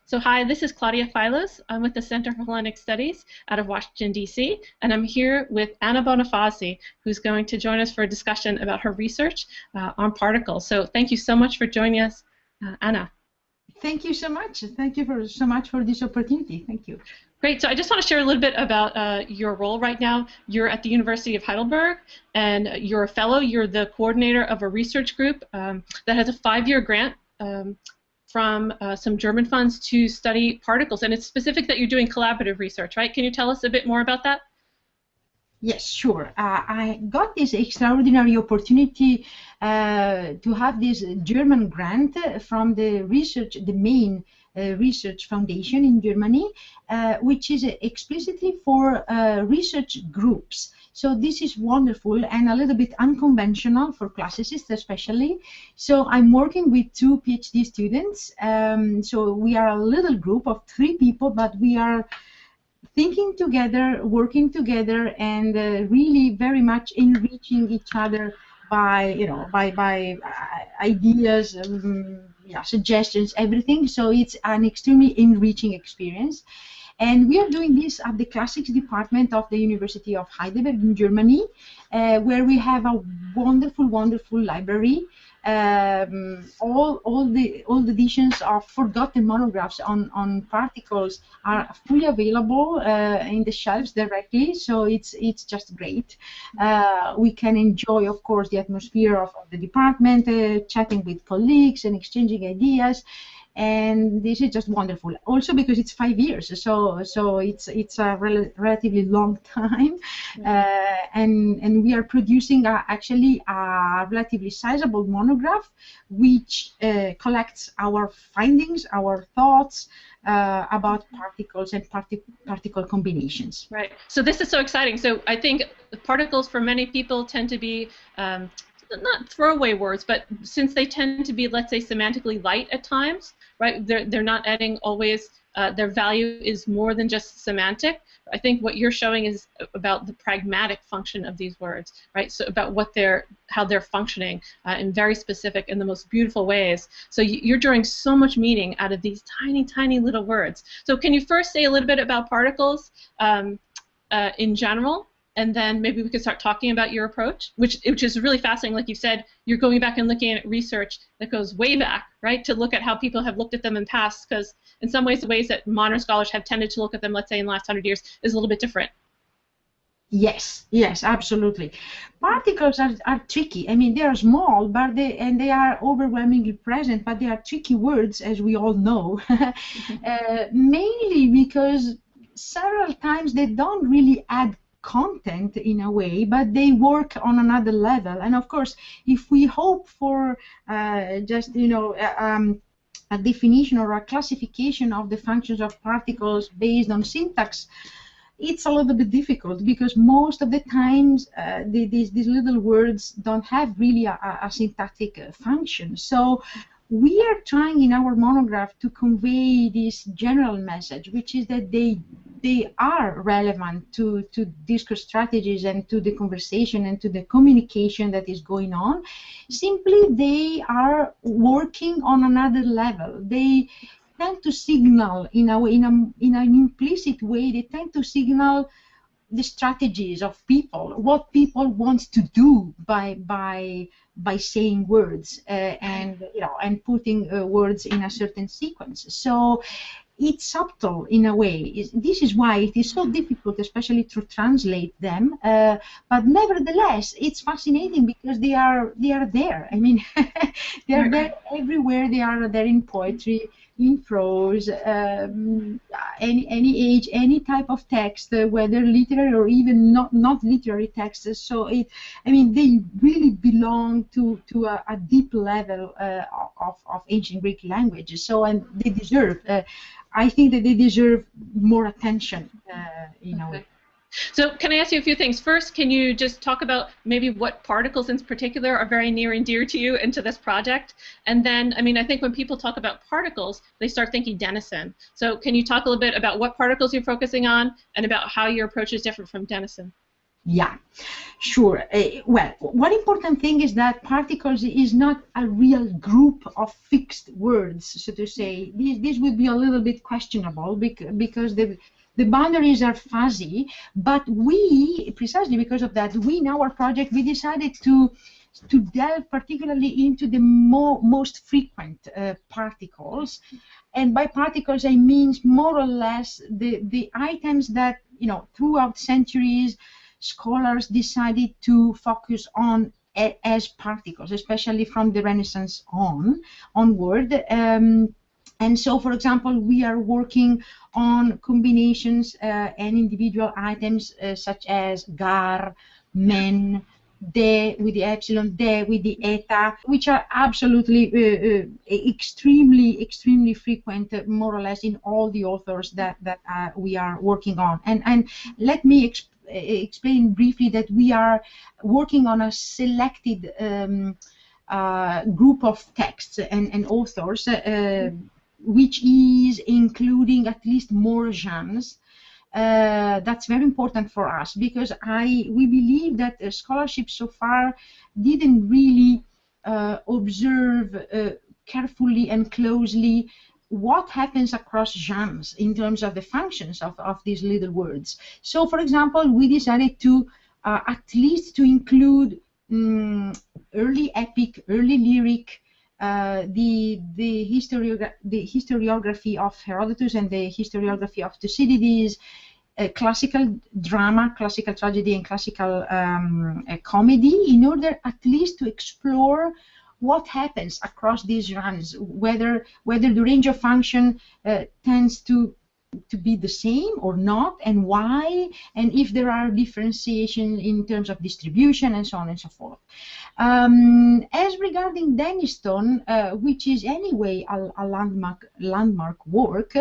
So hi, this is Claudia Filos. I'm with the Center for Hellenic Studies out of Washington, D.C., and I'm here with Anna Bonifazi, who's going to join us for a discussion about her research on particles. So thank you so much for joining us, Anna. Thank you so much. Thank you so much for this opportunity. Thank you. Great. So I just want to share a little bit about your role right now. You're at the University of Heidelberg, and you're a fellow. You're the coordinator of a research group that has a 5-year grant from some German funds to study particles, and it's specific that you're doing collaborative research, right? Can you tell us a bit more about that? Yes, sure. I got this extraordinary opportunity to have this German grant from the main research foundation in Germany, which is explicitly for research groups. So this is wonderful and a little bit unconventional for classicists especially. So I'm working with 2 PhD students. So we are a little group of 3 people, but we are thinking together, working together, and really very much enriching each other by, by ideas, suggestions, everything. So it's an extremely enriching experience. And we are doing this at the Classics Department of the University of Heidelberg in Germany, where we have a wonderful, wonderful library. All the editions of forgotten monographs on particles are fully available in the shelves directly, so it's just great. We can enjoy, of course, the atmosphere of the department, chatting with colleagues and exchanging ideas. And this is just wonderful. Also because it's 5 years, so it's a relatively long time, and we are producing actually a relatively sizable monograph, which collects our findings, our thoughts about particles and particle combinations. Right. So this is so exciting. So I think particles for many people tend to be not throwaway words, but since they tend to be, let's say, semantically light at times, right? They're not adding always. Their value is more than just semantic. I think what you're showing is about the pragmatic function of these words, right? So about how they're functioning in very specific and the most beautiful ways. So you're drawing so much meaning out of these tiny, tiny little words. So can you first say a little bit about particles in general? And then maybe we could start talking about your approach, which is really fascinating. Like you said, you're going back and looking at research that goes way back, right, to look at how people have looked at them in past, because in some ways the ways that modern scholars have tended to look at them, let's say in the last 100 years, is a little bit different. Yes, absolutely. Particles are tricky. I mean, they are small, but they are overwhelmingly present, but they are tricky words, as we all know, mainly because several times they don't really add content in a way, but they work on another level. And of course, if we hope for just a definition or a classification of the functions of particles based on syntax, it's a little bit difficult because most of the times these little words don't have really a syntactic function. So we are trying in our monograph to convey this general message, which is that they are relevant to discourse strategies and to the conversation and to the communication that is going on. Simply, they are working on another level. They tend to signal in an implicit way. They tend to signal the strategies of people, what people want to do by saying words and putting words in a certain sequence. So it's subtle in a way. This is why it is so difficult, especially to translate them. But nevertheless, it's fascinating because they are there. I mean, they are there everywhere. They are there in poetry, in prose, any age, any type of text, whether literary or even not literary texts. So they really belong to a deep level of ancient Greek language. So, and they deserve. I think that they deserve more attention in a way. So can I ask you a few things? First, can you just talk about maybe what particles in particular are very near and dear to you and to this project? And then, I think when people talk about particles, they start thinking Denison. So can you talk a little bit about what particles you're focusing on and about how your approach is different from Denison? Yeah, sure. Well, one important thing is that particles is not a real group of fixed words, so to say. This would be a little bit questionable because the boundaries are fuzzy, but we, precisely because of that, we in our project, we decided to delve particularly into the most frequent particles. And by particles, I mean more or less the items that, you know, throughout centuries, scholars decided to focus on as particles, especially from the Renaissance onward. And so, for example, we are working on combinations and individual items such as gar, men, de with the epsilon, de with the eta, which are absolutely extremely frequent, more or less in all the authors that we are working on. And let me explain briefly that we are working on a selected group of texts and authors, which is including at least more genres. That's very important for us because we believe that scholarship so far didn't really observe carefully and closely what happens across genres in terms of the functions of these little words. So, for example, we decided to at least to include early epic, early lyric, the historiography of Herodotus and the historiography of Thucydides, classical drama, classical tragedy, and classical comedy, in order at least to explore what happens across these genres, whether the range of function tends to be the same or not, and why, and if there are differentiation in terms of distribution, and so on and so forth. As regarding Denniston, which is anyway a landmark work,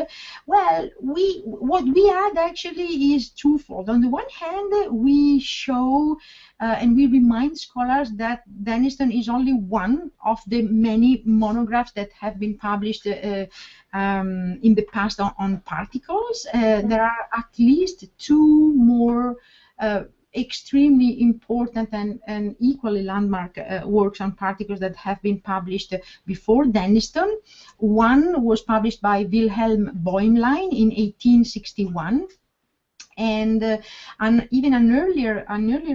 well, what we add actually is twofold. On the one hand, we show and we remind scholars that Denniston is only one of the many monographs that have been published in the past on particles. There are at least two more extremely important and equally landmark works on particles that have been published before Denniston. One was published by Wilhelm Bäumlein in 1861. And even an earlier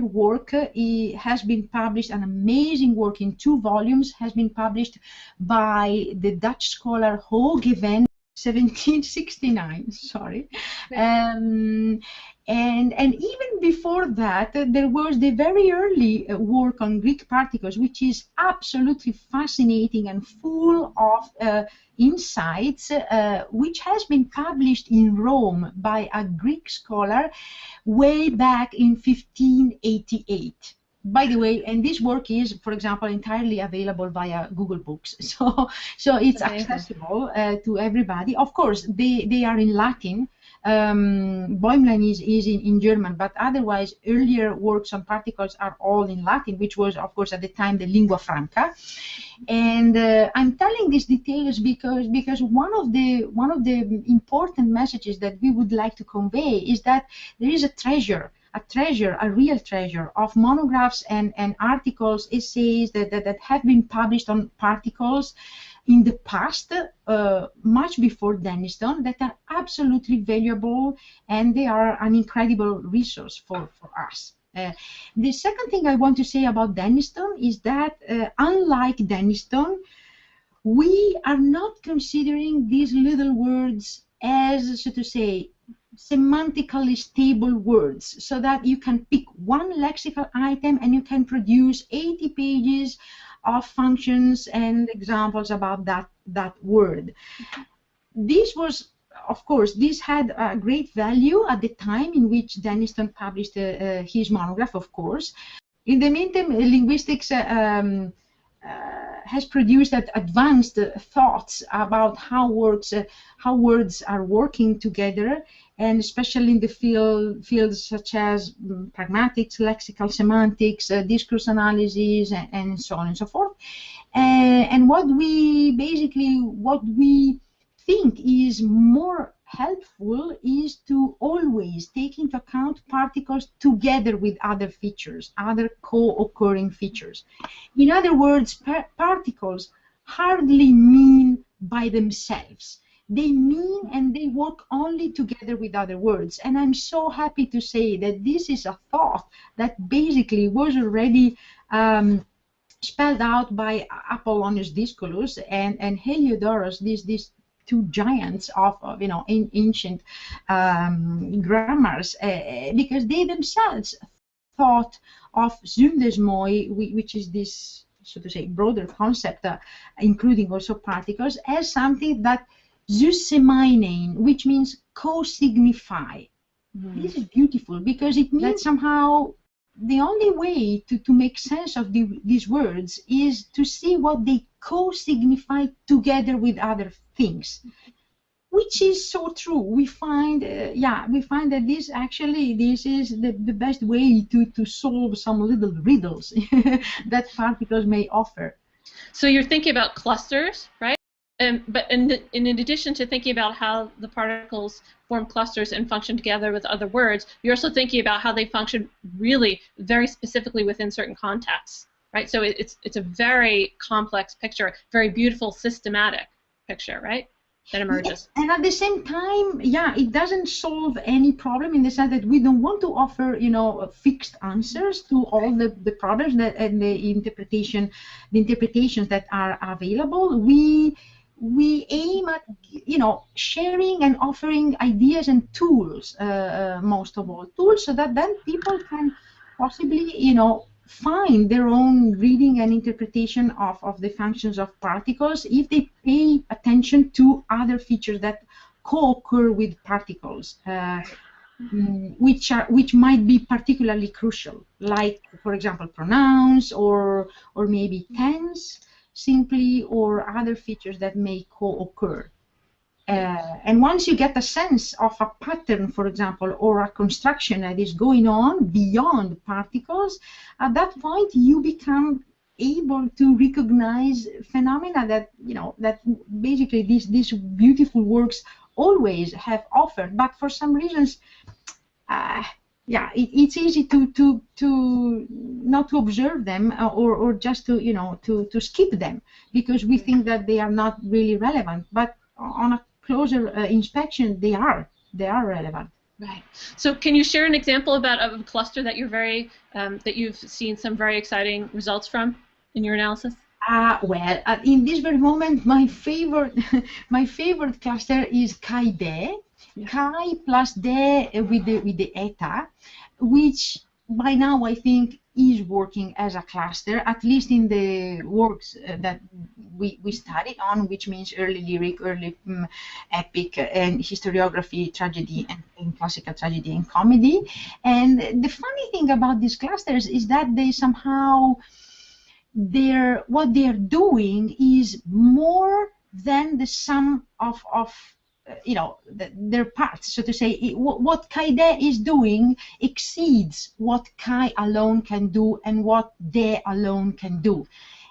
work has been published, an amazing work in 2 volumes, has been published by the Dutch scholar Hoogeveen, 1769. Sorry. And even before that, there was the very early work on Greek particles, which is absolutely fascinating and full of insights, which has been published in Rome by a Greek scholar way back in 1588. By the way, and this work is, for example, entirely available via Google Books, so it's accessible to everybody. Of course, they are in Latin. Bäumlein is in German, but otherwise earlier works on particles are all in Latin, which was, of course, at the time the lingua franca. And I'm telling these details because one of the important messages that we would like to convey is that there is a real treasure of monographs and articles, essays that have been published on particles in the past, much before Denniston, that are absolutely valuable, and they are an incredible resource for us. The second thing I want to say about Denniston is that, unlike Denniston, we are not considering these little words as, so to say, semantically stable words, so that you can pick one lexical item and you can produce 80 pages of functions and examples about that word. This was, of course, this had a great value at the time in which Denniston published his monograph, of course. In the meantime, linguistics has produced advanced thoughts about how words are working together, and especially in the fields such as pragmatics, lexical semantics, discourse analysis, and so on and so forth. And what we think is more helpful is to always take into account particles together with other features, other co-occurring features. In other words, particles hardly mean by themselves. They mean and they work only together with other words. And I'm so happy to say that this is a thought that basically was already spelled out by Apollonius Discolus and Heliodorus, these two giants of ancient grammars, because they themselves thought of syndesmoi, which is this, so to say, broader concept, including also particles, as something that zeusemainein, which means co-signify. This is beautiful because it means that somehow the only way to make sense of these words is to see what they co-signify together with other things, which is so true. We find, we find that this is the best way to solve some little riddles that particles may offer. So you're thinking about clusters, right? But in addition to thinking about how the particles form clusters and function together with other words, you're also thinking about how they function really very specifically within certain contexts, right? So it's a very complex picture, very beautiful, systematic picture, right? That emerges. And at the same time, it doesn't solve any problem in the sense that we don't want to offer, fixed answers to all the problems and the interpretations that are available. We aim at, sharing and offering ideas and tools, most of all, tools so that then people can possibly, find their own reading and interpretation of the functions of particles if they pay attention to other features that co-occur with particles, which might be particularly crucial, like, for example, pronouns or maybe tense, simply, or other features that may co-occur. And once you get a sense of a pattern, for example, or a construction that is going on beyond particles, at that point you become able to recognize phenomena that, that basically these beautiful works always have offered. But for some reasons, it's easy to not to observe them or just to skip them because we think that they are not really relevant. But on a closer inspection, they are relevant. Right. So, can you share an example of a cluster that you're that you've seen some very exciting results from in your analysis? In this very moment, my favorite cluster is chi-D. Chi plus D with the eta, which by now I think is working as a cluster, at least in the works that we studied on, which means early lyric, early epic, and historiography, tragedy, and classical tragedy and comedy. And the funny thing about these clusters is that they somehow, what they're doing is more than the sum of their parts, so to say. What chi-D is doing exceeds what chi alone can do and what D alone can do.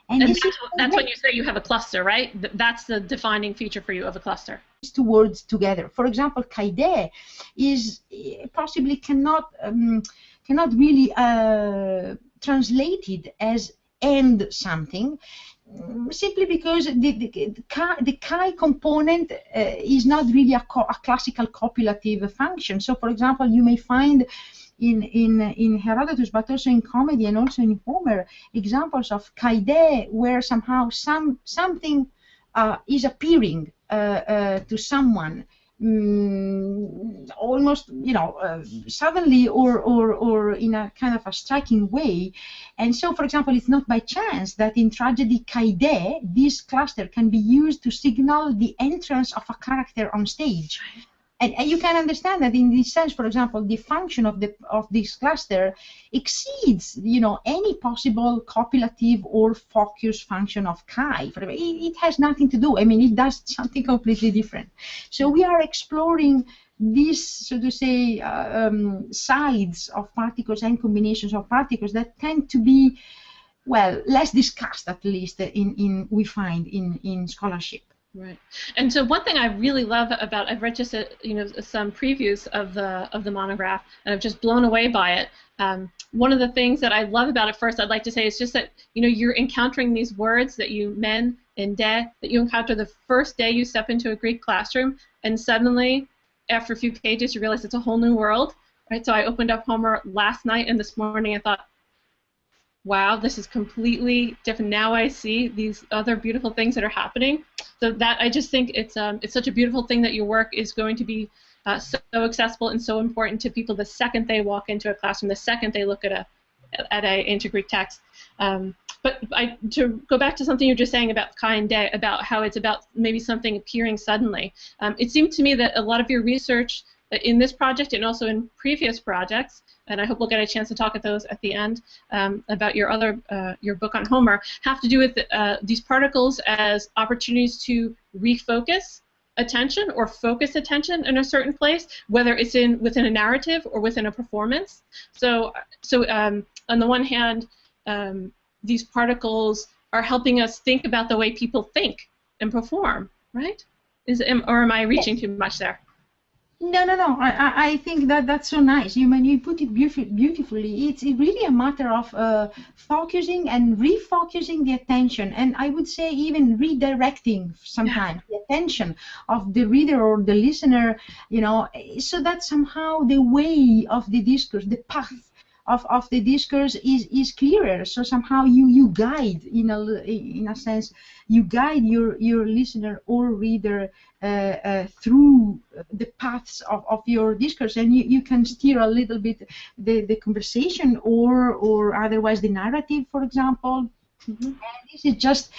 And that's when you say you have a cluster, right? That's the defining feature for you of a cluster. Two words together. For example, chi-D is possibly cannot really translated as and something, simply because the chi component is not really a classical copulative function. So, for example, you may find in Herodotus, but also in comedy and also in Homer, examples of chi-D where somehow something is appearing to someone. Almost, suddenly or in a kind of a striking way. And so, for example, it's not by chance that in tragedy chi-D, this cluster can be used to signal the entrance of a character on stage. And you can understand that in this sense, for example, the function of this cluster exceeds, any possible copulative or focus function of chi. It has nothing to do. I mean, it does something completely different. So we are exploring these, so to say, sides of particles and combinations of particles that tend to be, well, less discussed, at least we find in scholarship. Right. And so one thing I really love about, I've read just some previews of the monograph, and I'm just blown away by it. One of the things that I love about it, first I'd like to say, is just that you're encountering these words that you men and de that you encounter the first day you step into a Greek classroom, and suddenly after a few pages you realize it's a whole new world. Right. So I opened up Homer last night, and this morning I thought, wow, this is completely different. Now I see these other beautiful things that are happening. So that, I just think it's such a beautiful thing that your work is going to be so accessible and so important to people the second they walk into a classroom, the second they look at a ancient Greek text. But to go back to something you were just saying about Kai and De, about how it's about maybe something appearing suddenly. It seemed to me that a lot of your research in this project and also in previous projects, and I hope we'll get a chance to talk at those at the end, about your book on Homer, have to do with these particles as opportunities to refocus attention or focus attention in a certain place, whether it's within a narrative or within a performance. So on the one hand, these particles are helping us think about the way people think and perform, right? Or am I reaching too much there? No. I think that's so nice. You put it beautifully. It's really a matter of focusing and refocusing the attention, and I would say even redirecting sometimes the attention of the reader or the listener, so that somehow the way of the discourse, the path of the discourse is clearer. So somehow you guide, in a sense, you guide your listener or reader through the paths of your discourse, and you can steer a little bit the conversation or otherwise the narrative, for example. Mm-hmm. And this is just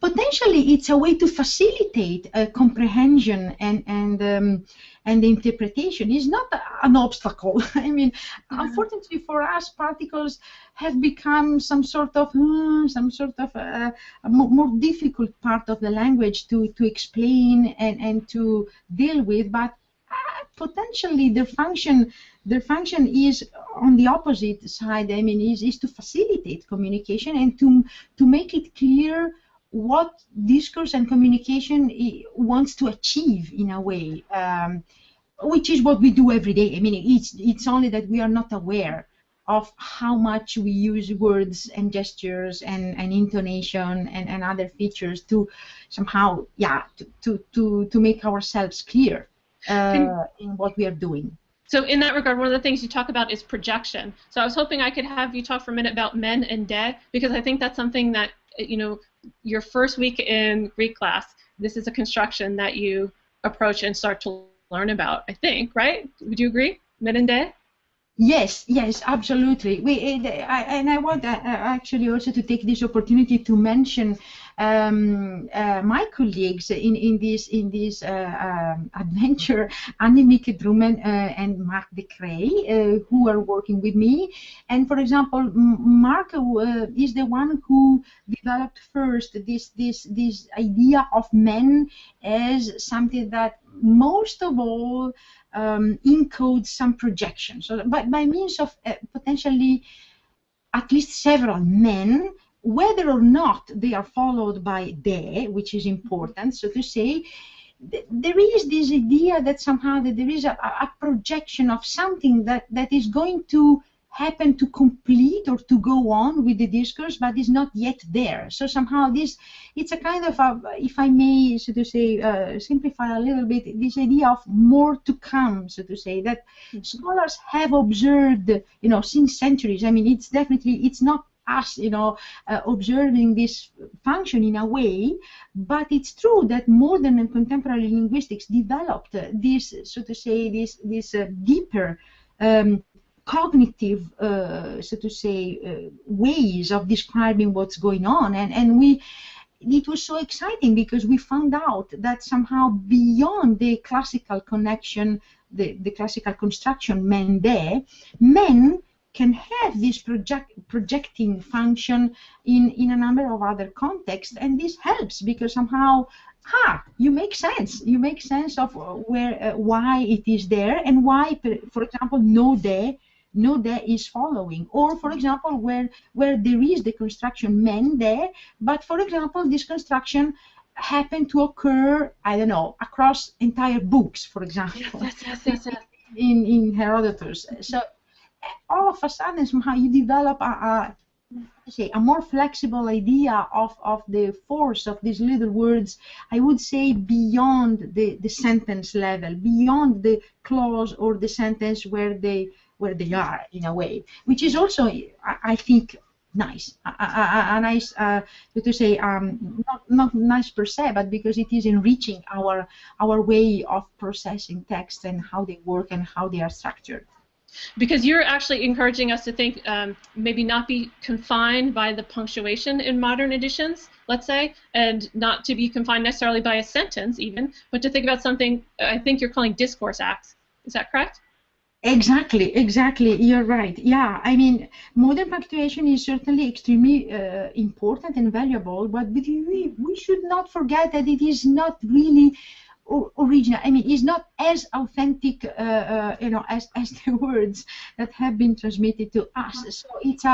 potentially it's a way to facilitate comprehension and the interpretation. Is not an obstacle. I mean, unfortunately for us, particles have become some sort of a more difficult part of the language to explain and to deal with, but potentially their function is on the opposite side. I mean, is to facilitate communication and to make it clear what discourse and communication wants to achieve in a way, which is what we do every day. I mean, it's only that we are not aware of how much we use words and gestures and intonation and other features to somehow, to make ourselves clear in what we are doing. So in that regard, one of the things you talk about is projection. So I was hoping I could have you talk for a minute about men and de, because I think that's something that, your first week in Greek class, this is a construction that you approach and start to learn about, I think, right? Would you agree? Men and de? Yes, absolutely. I want actually also to take this opportunity to mention my colleagues in this adventure, Annemieke Drumen and Marc de Crey, who are working with me. And for example, Marc is the one who developed first this idea of men as something that most of all encodes some projection. So by means of potentially at least several men, whether or not they are followed by de, which is important, so to say, there is this idea that somehow that there is a projection of something that is going to happen to complete or to go on with the discourse, but is not yet there. So somehow it's a kind of if I may, so to say, simplify a little bit, this idea of more to come, so to say, that scholars have observed, since centuries. I mean, it's not us, observing this function in a way, but it's true that modern and contemporary linguistics developed this, so to say, this deeper cognitive, so to say, ways of describing what's going on, and it was so exciting because we found out that somehow beyond the classical connection, the classical construction men-de, men can have this projecting function in a number of other contexts, and this helps because somehow you make sense of why it is there and why, for example, no de is following, or for example where there is the construction men de, but for example this construction happen to occur, I don't know, across entire books, for example, Yes. in Herodotus. So all of a sudden, somehow you develop a more flexible idea of the force of these little words, I would say, beyond the sentence level, beyond the clause or the sentence where they are, in a way, which is also, I think, nice. A nice, to say, not nice per se, but because it is enriching our way of processing text and how they work and how they are structured. Because you're actually encouraging us to think, maybe not be confined by the punctuation in modern editions, let's say, and not to be confined necessarily by a sentence even, but to think about something I think you're calling discourse acts. Is that correct? Exactly. You're right. Yeah, I mean, modern punctuation is certainly extremely important and valuable, but we should not forget that it is not really original. I mean, it's not as authentic, as the words that have been transmitted to us. So it's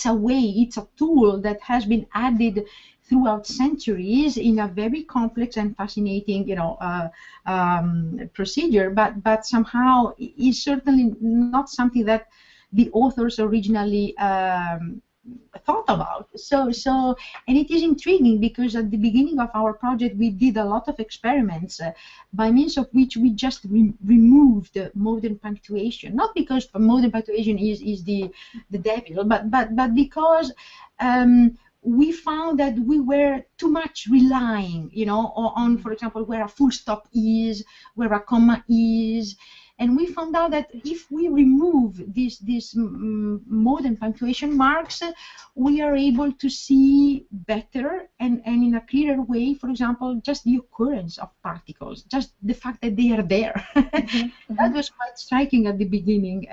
a way, it's a tool that has been added throughout centuries in a very complex and fascinating, procedure. But somehow is certainly not something that the authors originally thought about. So and it is intriguing because at the beginning of our project we did a lot of experiments by means of which we just removed modern punctuation, not because modern punctuation is the devil, but because we found that we were too much relying, on, for example, where a full stop is, where a comma is. And we found out that if we remove these modern punctuation marks, we are able to see better and in a clearer way, for example, just the occurrence of particles, just the fact that they are there. That was quite striking at the beginning.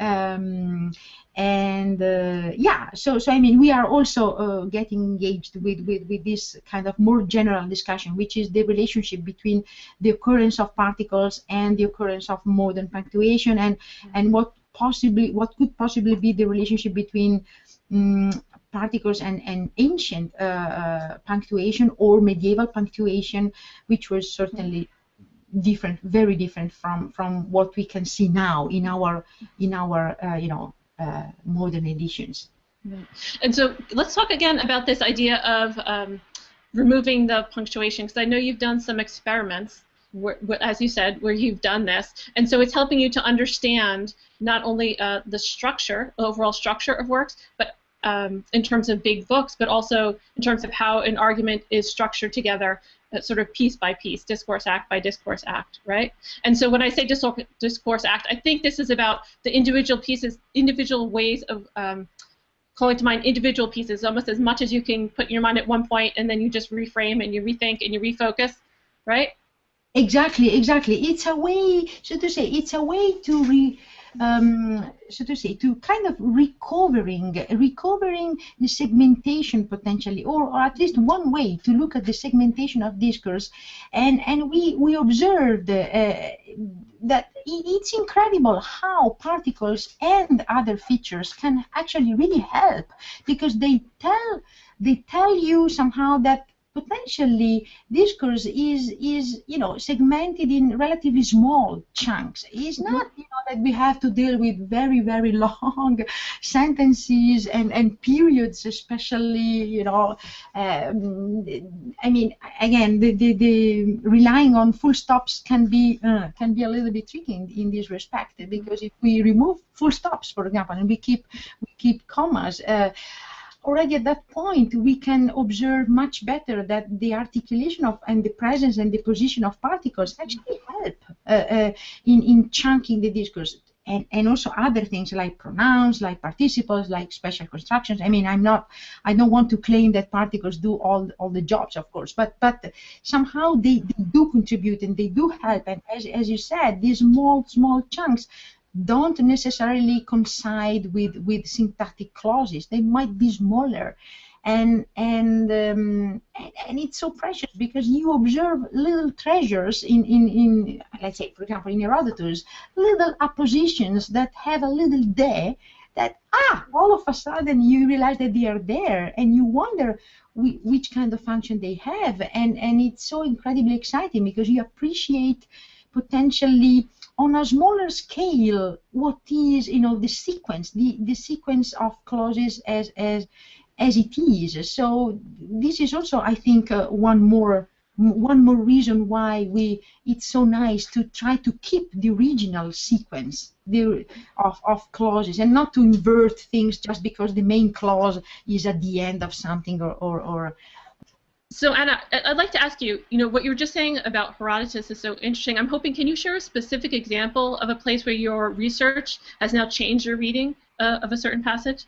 So I mean, we are also getting engaged with this kind of more general discussion, which is the relationship between the occurrence of particles and the occurrence of modern punctuation, and what could possibly be the relationship between particles and ancient punctuation or medieval punctuation, which was certainly different, very different from what we can see now in our modern editions. And so let's talk again about this idea of removing the punctuation, because I know you've done some experiments, as you said, where you've done this, and so it's helping you to understand not only the structure, overall structure of works, but in terms of big books, but also in terms of how an argument is structured together, sort of piece by piece, discourse act by discourse act, right? And so when I say discourse act, I think this is about the individual pieces, individual ways of calling to mind individual pieces, almost as much as you can put in your mind at one point, and then you just reframe and you rethink and you refocus, right? Exactly. It's a way, so to say, to kind of recovering the segmentation potentially, or at least one way to look at the segmentation of discourse, and we observed that it's incredible how particles and other features can actually really help, because they tell you somehow that potentially discourse is segmented in relatively small chunks. It's not that we have to deal with very, very long sentences and periods, especially I mean, again, the relying on full stops can be a little bit tricky in this respect, because if we remove full stops, for example, and we keep commas, already at that point we can observe much better that the articulation of and the presence and the position of particles actually help in chunking the discourse, and also other things like pronouns, like participles, like special constructions. I mean, I don't want to claim that particles do all the jobs, of course, but somehow they do contribute and they do help. And as you said, these small chunks don't necessarily coincide with syntactic clauses. They might be smaller, and it's so precious because you observe little treasures in let's say, for example, in Herodotus, little appositions that have a little de that all of a sudden you realize that they are there, and you wonder which kind of function they have, and it's so incredibly exciting because you appreciate potentially on a smaller scale what is, the sequence, the sequence of clauses as it is. So this is also, I think, one more reason why it's so nice to try to keep the original sequence of clauses, and not to invert things just because the main clause is at the end of something or So Anna, I'd like to ask you, what you were just saying about Herodotus is so interesting. I'm hoping, can you share a specific example of a place where your research has now changed your reading of a certain passage?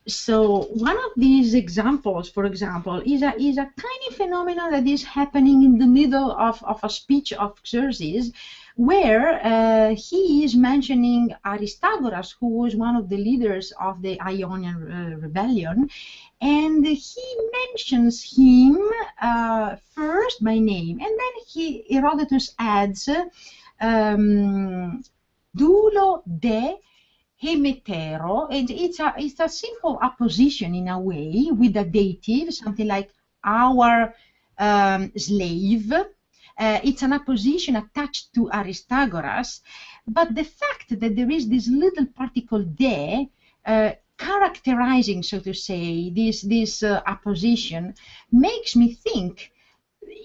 So one of these examples, for example, is a tiny phenomenon that is happening in the middle of a speech of Xerxes, where he is mentioning Aristagoras, who was one of the leaders of the Ionian rebellion, and he mentions him first by name, and then Herodotus adds doulo de Hemetero, and it's a simple apposition in a way with a dative, something like our slave. It's an apposition attached to Aristagoras, but the fact that there is this little particle de characterizing, so to say, this apposition makes me think,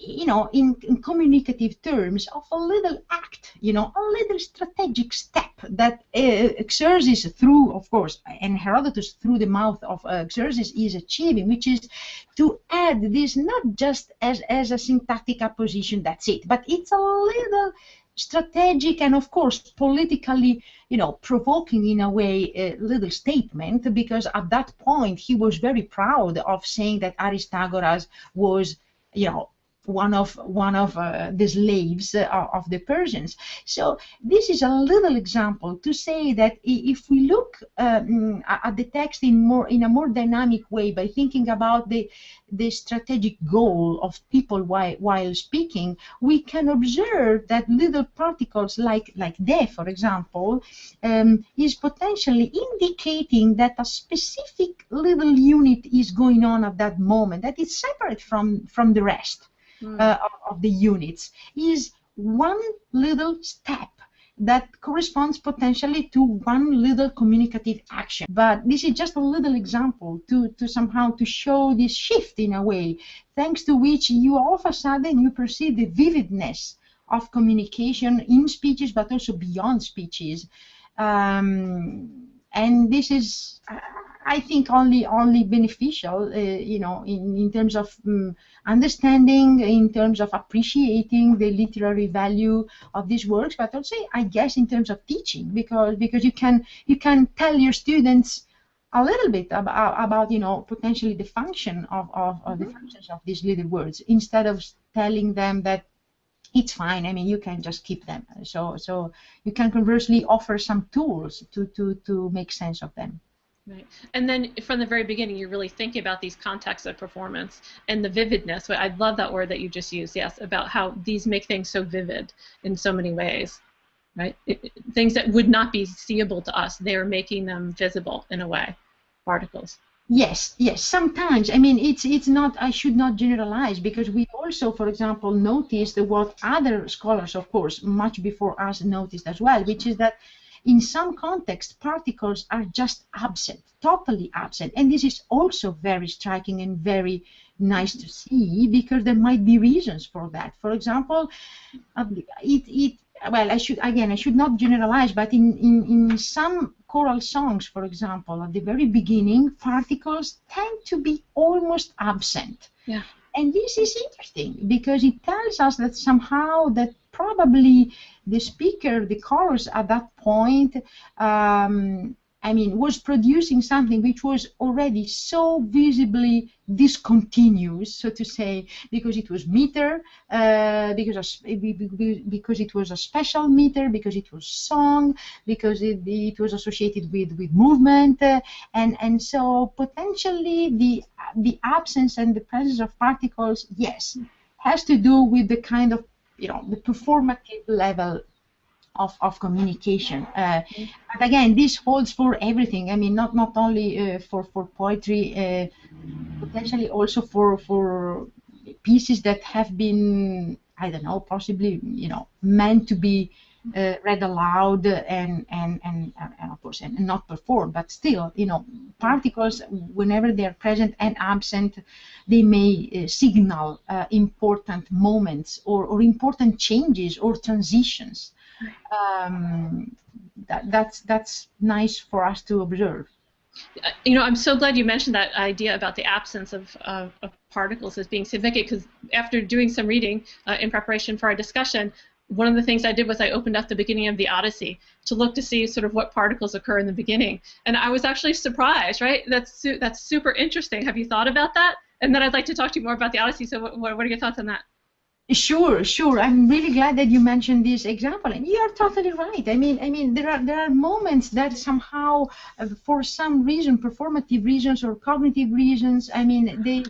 in communicative terms, of a little act, a little strategic step that Xerxes, through, of course, and Herodotus through the mouth of Xerxes is achieving, which is to add this not just as a syntactic apposition, that's it, but it's a little strategic and, of course, politically, provoking in a way a little statement, because at that point he was very proud of saying that Aristagoras was, one of the slaves of the Persians. So this is a little example to say that if we look at the text in a more dynamic way, by thinking about the strategic goal of people while speaking, we can observe that little particles like de, for example, is potentially indicating that a specific little unit is going on at that moment, that is separate from the rest. Of the units, is one little step that corresponds potentially to one little communicative action. But this is just a little example to somehow to show this shift in a way, thanks to which you all of a sudden you perceive the vividness of communication in speeches, but also beyond speeches. And this is, I think, only beneficial, in terms of understanding, in terms of appreciating the literary value of these works, but also, I guess, in terms of teaching, because you can tell your students a little bit about potentially the function of the functions of these little words, instead of telling them that it's fine, I mean, you can just keep them. So you can conversely offer some tools to make sense of them. Right. And then from the very beginning, you're really thinking about these contexts of performance and the vividness. I love that word that you just used, yes, about how these make things so vivid in so many ways, right? Things that would not be seeable to us, they're making them visible in a way, particles. Yes, sometimes. I mean, it's not, I should not generalize, because we also, for example, noticed what other scholars, of course, much before us noticed as well, which is that in some contexts, particles are just absent, totally absent. And this is also very striking and very nice to see, because there might be reasons for that. For example, well, I should not generalize, but in some choral songs, for example, at the very beginning, particles tend to be almost absent. Yeah. And this is interesting, because it tells us that somehow that probably the speaker, the chorus at that point, was producing something which was already so visibly discontinuous, so to say, because it was meter, because it was a special meter, because it was song, because it was associated with movement, and so potentially the absence and the presence of particles, yes, has to do with the kind of the performative level of communication. But again, this holds for everything. I mean, not only for poetry, potentially also for pieces that have been, I don't know, possibly, meant to be read aloud and of course and not performed, but still, particles, whenever they are present and absent, they may signal important moments or important changes or transitions. That's nice for us to observe. I'm so glad you mentioned that idea about the absence of particles as being significant, because after doing some reading in preparation for our discussion, one of the things I did was I opened up the beginning of the Odyssey to look to see sort of what particles occur in the beginning, and I was actually surprised. Right? That's super interesting. Have you thought about that? And then I'd like to talk to you more about the Odyssey. So what are your thoughts on that? Sure. I'm really glad that you mentioned this example, and you're totally right. I mean, there are moments that somehow, for some reason, performative reasons or cognitive reasons, I mean, they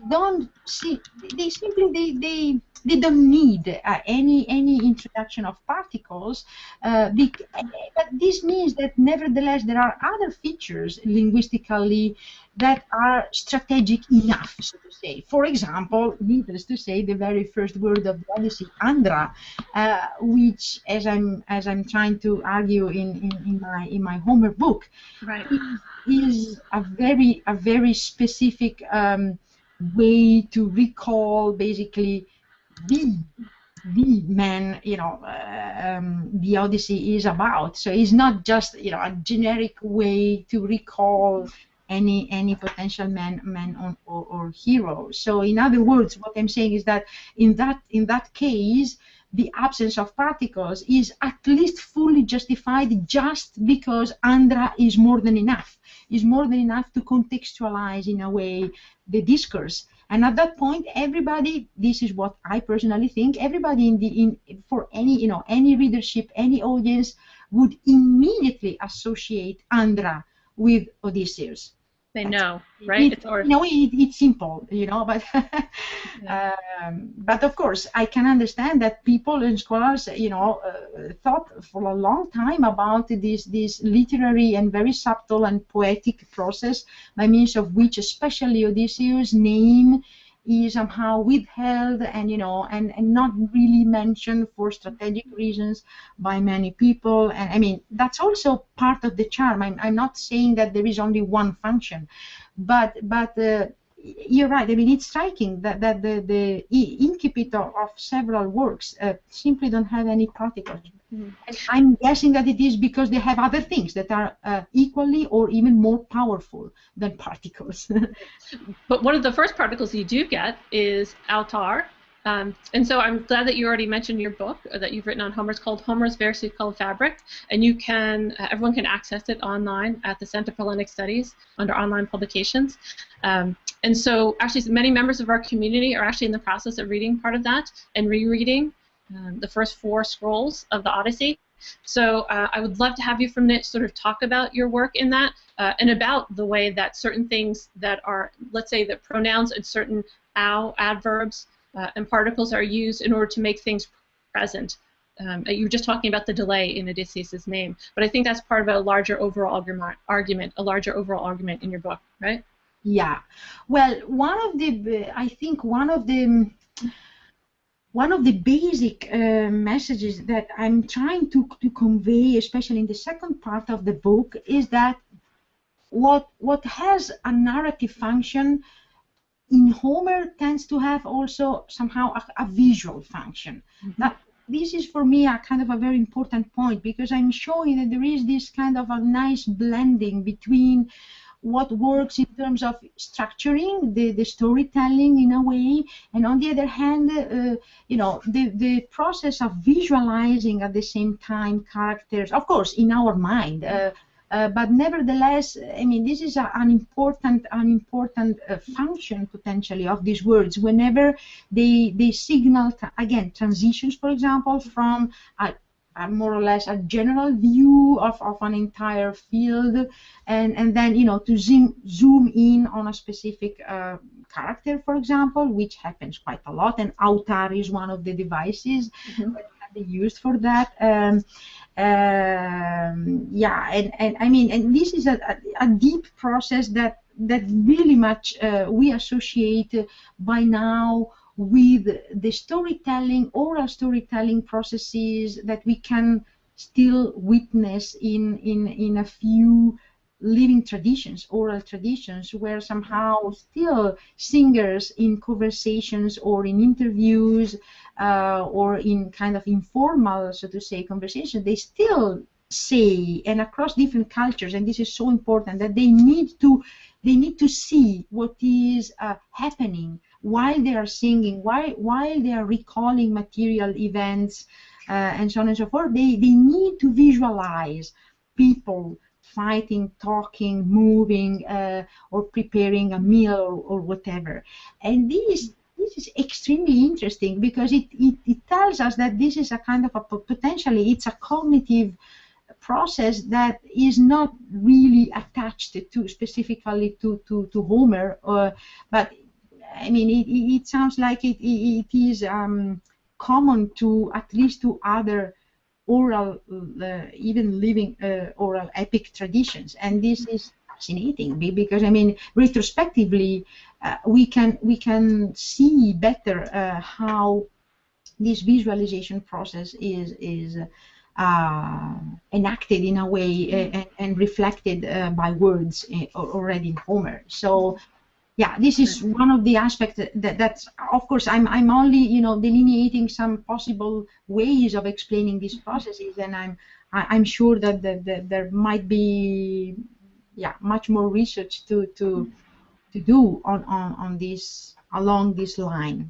don't see. They simply they don't need any introduction of particles. But this means that nevertheless there are other features linguistically that are strategic enough, so to say. For example, needless to say, the very first word of the Odyssey, Andra, which, as I'm trying to argue in my Homer book, right, is a very specific way to recall basically the man, the Odyssey is about. So it's not just a generic way to recall any potential man or hero. So in other words, what I'm saying is that in that case, the absence of particles is at least fully justified, just because Andra is more than enough. Is more than enough to contextualize in a way the discourse. And at that point, everybody, this is what I personally think, everybody for any readership, any audience would immediately associate Andra with Odysseus. They know, right? It's simple, but but of course I can understand that people and scholars, thought for a long time about this literary and very subtle and poetic process by means of which, especially Odysseus' name is somehow withheld and and not really mentioned for strategic reasons by many people. And I mean, that's also part of the charm. I'm not saying that there is only one function, but you're right. I mean, it's striking that the incipit of several works simply don't have any particles. Mm-hmm. And I'm guessing that it is because they have other things that are equally or even more powerful than particles. But one of the first particles you do get is autar. And so I'm glad that you already mentioned your book that you've written on Homer. It's called Homer's Versical Fabric, and you can everyone can access it online at the Center for Hellenic Studies under online publications. And so actually many members of our community are actually in the process of reading part of that and rereading the first 4 scrolls of the Odyssey. So I would love to have you for a minute sort of talk about your work in that and about the way that certain things that are, let's say, that pronouns and certain adverbs and particles are used in order to make things present. You were just talking about the delay in Odysseus' name, but I think that's part of a larger overall argument in your book, right? Yeah. Well, I think one of the basic messages that I'm trying to convey, especially in the second part of the book, is that what has a narrative function in Homer tends to have also somehow a visual function. Mm-hmm. This is for me a kind of a very important point, because I'm showing that there is this kind of a nice blending between what works in terms of structuring the storytelling in a way, and on the other hand, the process of visualizing at the same time characters, of course, in our mind. But nevertheless, I mean, this is an important function potentially of these words. Whenever they signal again transitions, for example, from more or less a general view of an entire field, and then to zoom in on a specific character, for example, which happens quite a lot, and autar is one of the devices. Mm-hmm. used for that. Yeah, and I mean, and this is a deep process that really much we associate by now with the storytelling, oral storytelling processes that we can still witness in a few living traditions, oral traditions, where somehow still singers in conversations or in interviews or in kind of informal, so to say, conversations, they still say, and across different cultures, and this is so important, that they need to see what is happening while they are singing, while they are recalling material events, and so on and so forth. They need to visualize people fighting, talking, moving, or preparing a meal or whatever. And this is extremely interesting because it tells us that this is a kind of a potentially, it's a cognitive process that is not really attached to specifically to Homer, but I mean it sounds like it is common to at least to other oral, even living oral epic traditions, and this is fascinating because I mean retrospectively we can see better how this visualization process is enacted in a way and reflected by words already in Homer. So yeah, this is one of the aspects that's, of course, I'm only delineating some possible ways of explaining these processes, and I'm sure that there might be much more research to do on this along this line.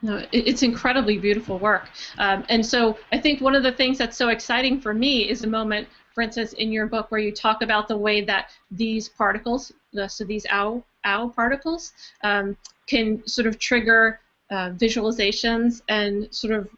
No, it's incredibly beautiful work. And so I think one of the things that's so exciting for me is the moment, for instance, in your book where you talk about the way that these particles, so these ow particles, can sort of trigger visualizations and sort of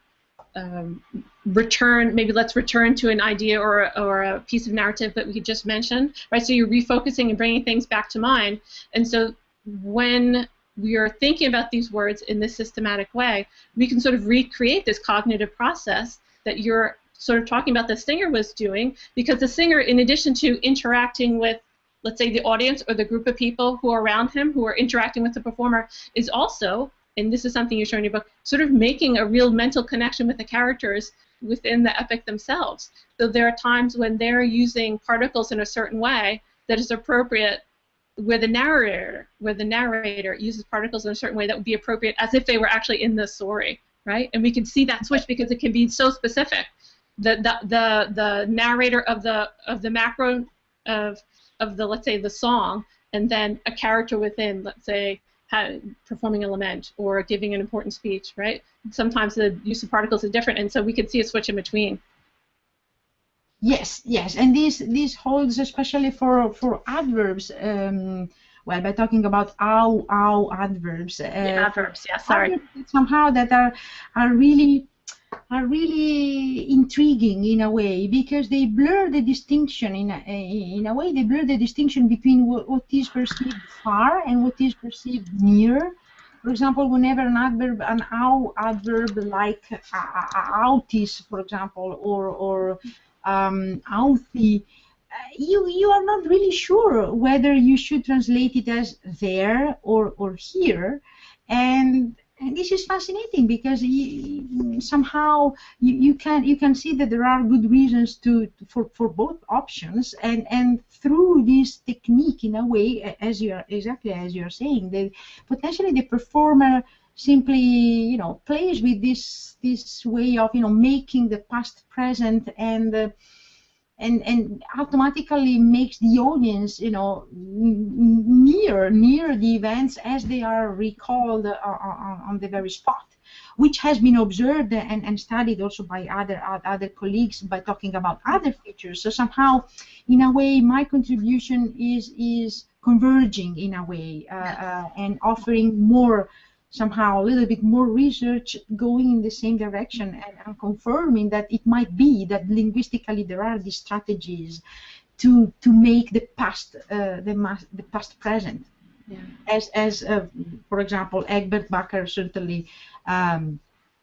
let's return to an idea or a piece of narrative that we just mentioned, right? So you're refocusing and bringing things back to mind. And so when we are thinking about these words in this systematic way, we can sort of recreate this cognitive process that you're sort of talking about the singer was doing, because the singer, in addition to interacting with, let's say, the audience or the group of people who are around him who are interacting with the performer, is also, and this is something you show in your book, sort of making a real mental connection with the characters within the epic themselves. So there are times when they're using particles in a certain way that is appropriate, where the narrator uses particles in a certain way that would be appropriate as if they were actually in the story, right? And we can see that switch because it can be so specific. The narrator of the macro of the, let's say, the song, and then a character within, let's say, performing a lament or giving an important speech, right? Sometimes the use of particles is different, and so we can see a switch in between. Yes, and this holds especially for adverbs. Well, by talking about ow adverbs. Adverbs, yeah. Sorry. Adverbs somehow that are really intriguing in a way, because they blur the distinction in a way. They blur the distinction between what is perceived far and what is perceived near. For example, whenever an ow adverb like outis, for example, or outhi, you are not really sure whether you should translate it as there or here, and this is fascinating because somehow you can see that there are good reasons for both options, and through this technique, in a way, exactly as you're saying, potentially the performer simply plays with this way of making the past present, and automatically makes the audience near the events as they are recalled on the very spot, which has been observed and studied also by other colleagues by talking about other features. So somehow, in a way, my contribution is converging in a way, and offering more, somehow a little bit more research going in the same direction, and confirming that it might be that linguistically there are these strategies to make the past the past present. Yeah. As for example, Egbert Bakker certainly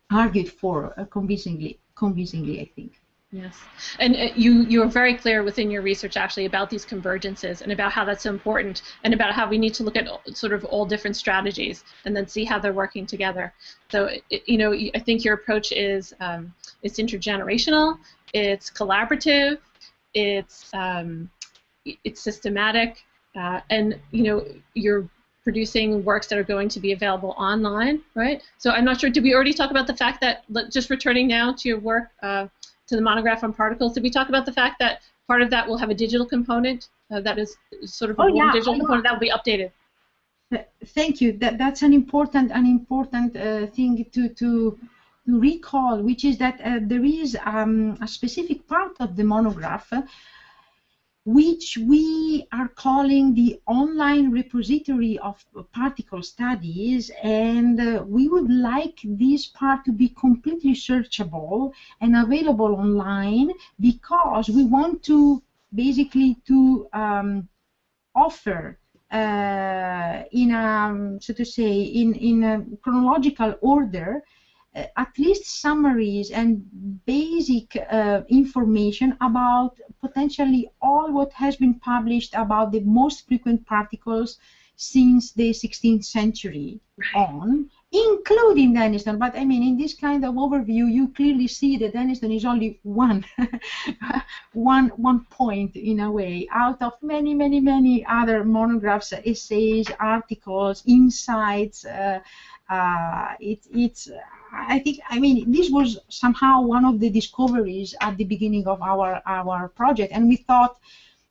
argued for convincingly. convincingly, I think. Yes, and you are very clear within your research actually about these convergences and about how that's so important, and about how we need to look at sort of all different strategies and then see how they're working together. So you know, I think your approach is it's intergenerational, it's collaborative, it's systematic, and you know, you're producing works that are going to be available online, right? So I'm not sure. Did we already talk about the fact that, just returning now to your work? To the monograph on particles, did we talk about the fact that part of that will have a digital component that is sort of a digital component that will be updated? Thank you. That's an important thing to recall, which is that there is a specific part of the monograph which we are calling the online repository of particle studies, and we would like this part to be completely searchable and available online, because we want to basically to offer in a, so to say, in a chronological order, at least summaries and basic information about potentially all what has been published about the most frequent particles since the 16th century on, including Denniston. But I mean, in this kind of overview, you clearly see that Denniston is only one point, in a way, out of many other monographs, essays, articles, insights. I think, I mean, this was somehow one of the discoveries at the beginning of our project, and we thought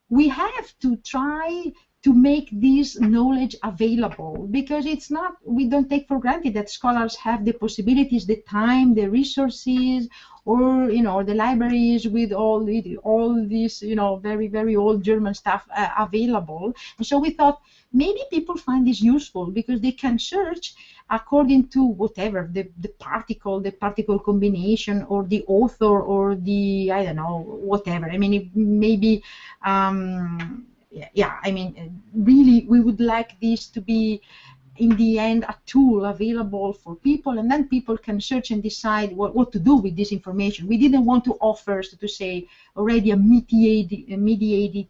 we have to try to make this knowledge available, because it's not, we don't take for granted that scholars have the possibilities, the time, the resources, or you know, the libraries with all this, you know, very old German stuff available. And so we thought maybe people find this useful because they can search according to whatever the particle combination, or the author, or the, I don't know, whatever. I mean, it maybe yeah, I mean, really, we would like this to be, in the end, a tool available for people, and then people can search and decide what to do with this information. We didn't want to offer, so to say, already a mediated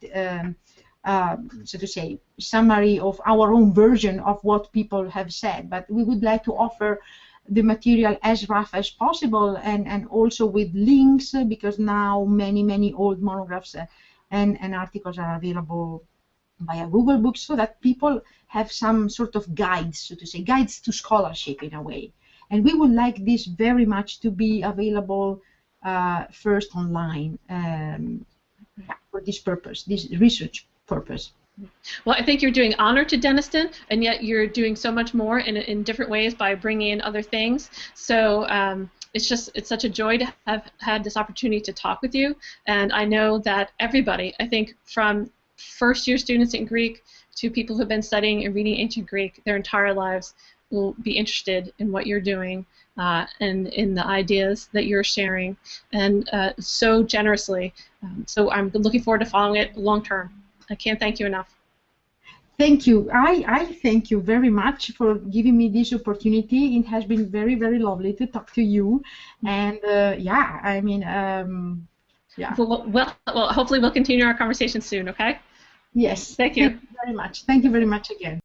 so to say, summary of our own version of what people have said, but we would like to offer the material as rough as possible, and also with links, because now many old monographs and articles are available via Google Books, so that people have some sort of guides, so to say, guides to scholarship in a way. And we would like this very much to be available first online for this purpose, this research purpose. Well, I think you're doing honor to Denniston, and yet you're doing so much more in different ways by bringing in other things. So it's such a joy to have had this opportunity to talk with you, and I know that everybody, I think from first-year students in Greek to people who have been studying and reading ancient Greek their entire lives, will be interested in what you're doing and in the ideas that you're sharing, and so generously. So I'm looking forward to following it long term. I can't thank you enough. Thank you. I thank you very much for giving me this opportunity. It has been very lovely to talk to you. And yeah, I mean, yeah. Well, hopefully we'll continue our conversation soon, okay? Yes. Thank you. Thank you very much. Thank you very much again.